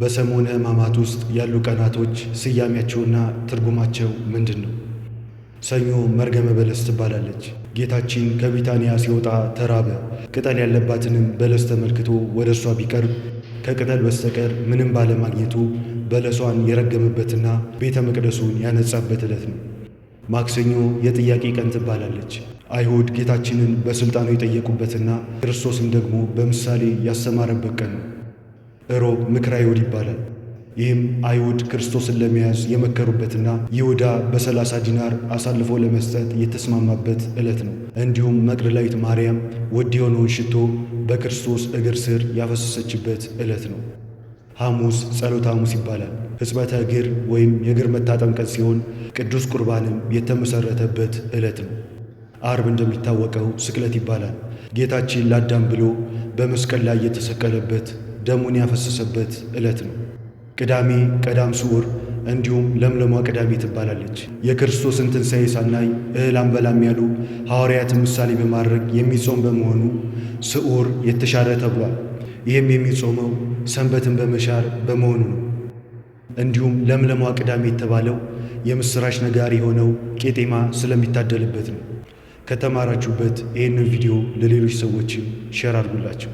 በሰሙነ ሕማማት ውስጥ ያሉ ቀናቶች ስያሜያቸውና ትርጉማቸው ምንድን ነው? ሰኞ መርገመ በለስ ትባላለች። ጌታችን ከቢታንያ ሲወጣ ተራበ። ቅጠል ያለባትንም በለስ ተመልክቶ ወደ እርሷ ቢቀርብ ከቅጠል በስተቀር ምንም ባለማግኘቱ በለሷን የረገመበትና ቤተ መቅደሱን ያነጻበት ዕለት ነው። ማክሰኞ የጥያቄ ቀን ትባላለች። አይሁድ ጌታችንን በሥልጣኑ የጠየቁበትና ክርስቶስም ደግሞ በምሳሌ ያስተማረበት ቀን ነው። እሮብ ምክረ አይሁድ ይባላል። ይህም አይሁድ ክርስቶስን ለመያዝ የመከሩበትና ይሁዳ በ30 ዲናር አሳልፎ ለመስጠት የተስማማበት ዕለት ነው። እንዲሁም መቅደላዊት ማርያም ውድ የሆነውን ሽቶ በክርስቶስ እግር ስር ያፈሰሰችበት ዕለት ነው። ሐሙስ ጸሎተ ሐሙስ ይባላል። ሕጽበተ እግር ወይም የእግር መታጠብ ቀን ሲሆን ቅዱስ ቁርባንም የተመሠረተበት ዕለት ነው። አርብ እንደሚታወቀው ስቅለት ይባላል። ጌታችን ለአዳም ብሎ በመስቀል ላይ የተሰቀለበት ደሙን ያፈሰሰበት ዕለት ነው። ቅዳሜ ቀዳም ስዑር እንዲሁም ለምለሟ ቅዳሜ ትባላለች። የክርስቶስን ትንሣኤ ሳናይ እህል አንበላም ያሉ ሐዋርያትን ምሳሌ በማድረግ የሚጾም በመሆኑ ስዑር የተሻረ ተብሏል። ይህም የሚጾመው ሰንበትን በመሻር በመሆኑ ነው። እንዲሁም ለምለሟ ቅዳሜ የተባለው የምሥራች ነጋሪ የሆነው ቄጤማ ስለሚታደልበት ነው። ከተማራችሁበት ይህንን ቪዲዮ ለሌሎች ሰዎችም ሼር አድርጉላቸው።